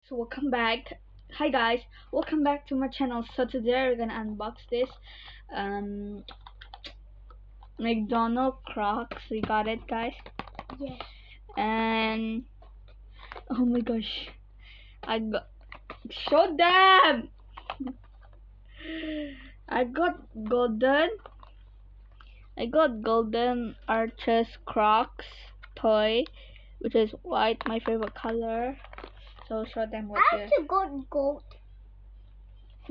So welcome back. Hi guys, welcome back to my channel. So today we're gonna unbox this um McDonald Crocs. We got it, guys. Yes. And oh my gosh, I got show them. I got golden. I got golden arches Crocs toy, which is white, my favorite color. So show them what I the also got gold.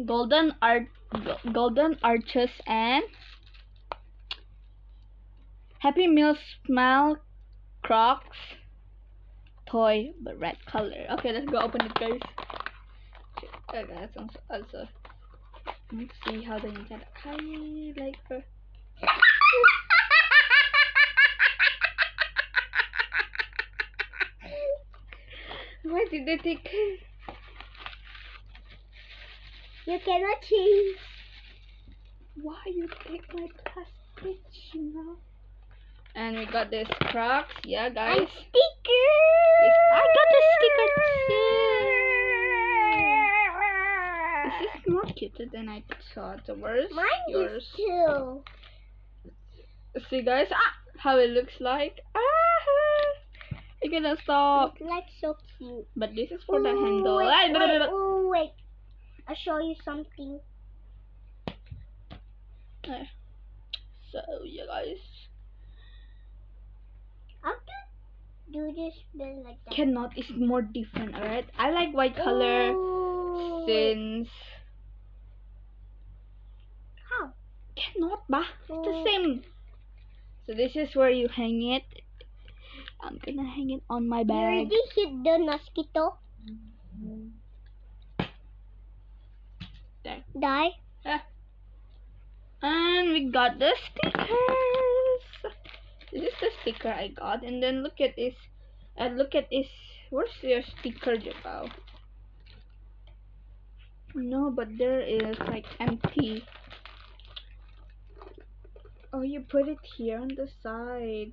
golden arches and Happy Meal Smile Crocs toy, but red color. Okay, let's go open it, guys. Okay, that's also. Let's see how they get it. Hi, like her. Why did they take? You cannot change. Why you take my plastic, you know? And we got this Crocs, yeah, guys. And stickers. Yes, I got the sticker too. This is more cuter than I thought. So where's Mine yours? is too. See, guys, how it looks like. I cannot stop. It's like so cute. But this is for the handle. Wait. I'll show you something. So yeah, guys. How to do this bit like that? Cannot is more different, alright? I like white color since How? cannot bah. It's the same. So this is where you hang it. I'm gonna hang it on my You bag. already hit the mosquito. There. Die. And we got the stickers. This is the sticker I got, and then look at this. And look at this. Where's your sticker, Jabal? No, but there is like empty. Oh, you put it here on the side.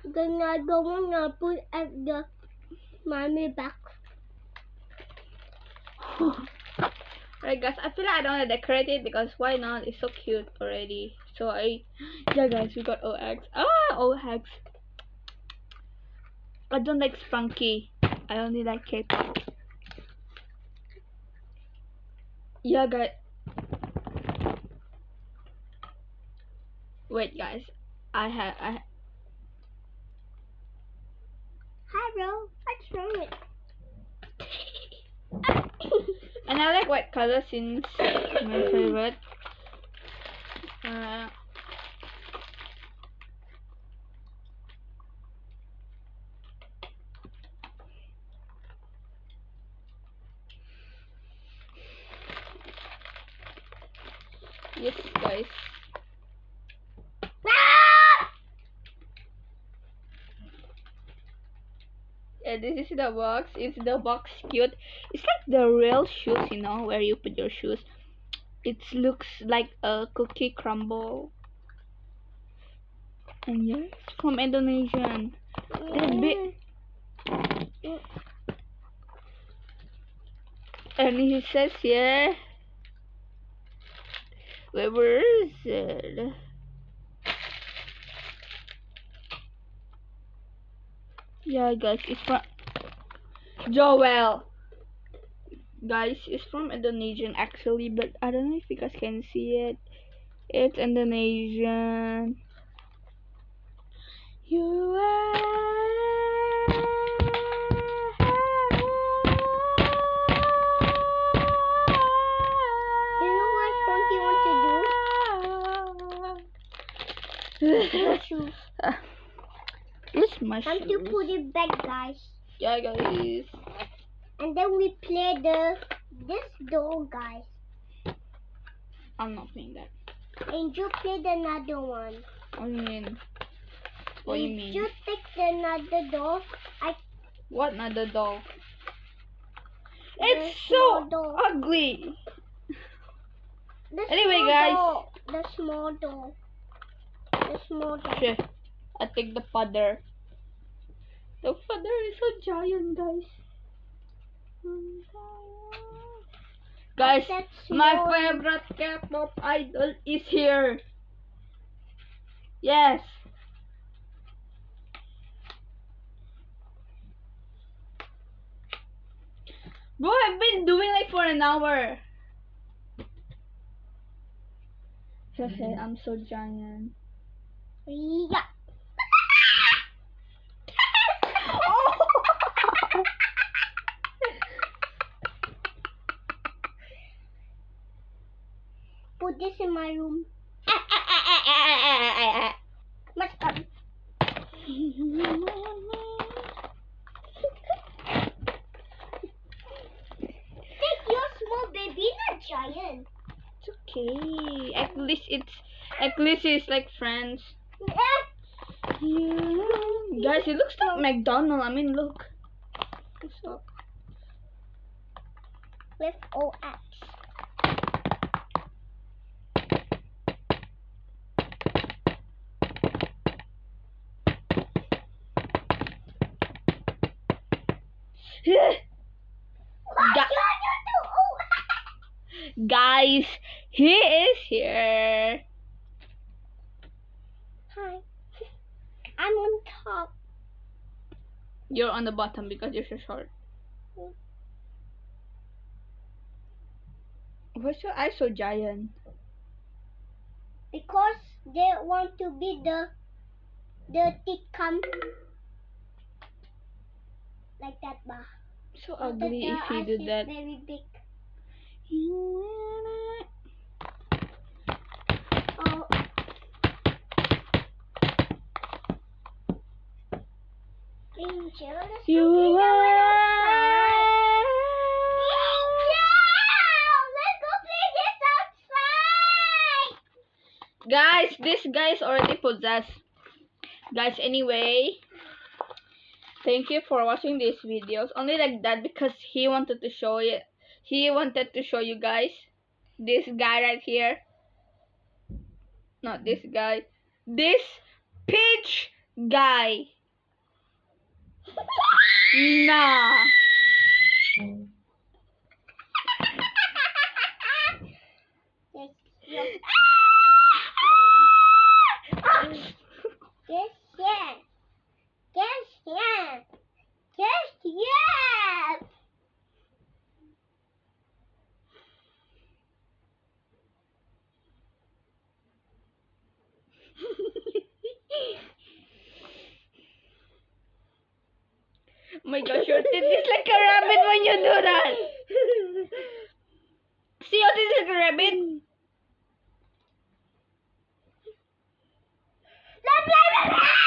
Then I don't wanna put at the mommy back. Alright, guys, I feel like I don't want to decorate it because why not? It's so cute already. So yeah, guys, we got OX. OX. I don't like Spunky. I only like K-pop. Yeah, guys. Wait, guys. I Hi, bro. What's wrong with? and I like white color since my favorite. Yes, guys. Yeah, this is the box. Is the box cute? It's like the real shoes, you know, where you put your shoes. It looks like a cookie crumble. And yes, from Indonesian. They're big. And he says here, where is it? Yeah, guys, it's from Joel. Guys, it's from Indonesian actually, but I don't know if you guys can see it. It's Indonesian. You Your shoes. It's my Time shoes. to put it back, guys. Yeah, guys. And then we play this doll, guys. I'm not playing that. And you play another one. What do you mean? What do you mean? You take another doll. What another doll? The It's so doll. ugly. The Anyway, small guys. doll. The small doll. The small doll. Shit. I take the father. The father is so giant, guys. Guys, That's my small. favorite K-pop idol is here. Yes. Bro, I've been doing like for an hour. Hehe, I'm so giant. Yeah. Put this in my room. Must come. Take your small baby, not giant. It's okay. At least it's like friends. Guys, it looks like McDonald's. I mean, look. What's up? With OX. Guys, he is here. Hi. I'm on top. You're on the bottom because you're so short. Why's your eyes so giant? Because they want to be the thick come like that, bah. So ugly if you do that. Very big. Oh. Angel, let's You go play are. Angel, let's go play this outside. Guys, this guy is already possessed. Guys, anyway, thank you for watching these videos. Only like that because he wanted to show it. He wanted to show you guys this guy right here. Not this guy. This peach guy. Nah. Yes, yes, yes, yes, yes, yes, yes. Oh my gosh, your teeth is like a rabbit when you do that. See your teeth is like a rabbit? Blah, blah, blah, blah.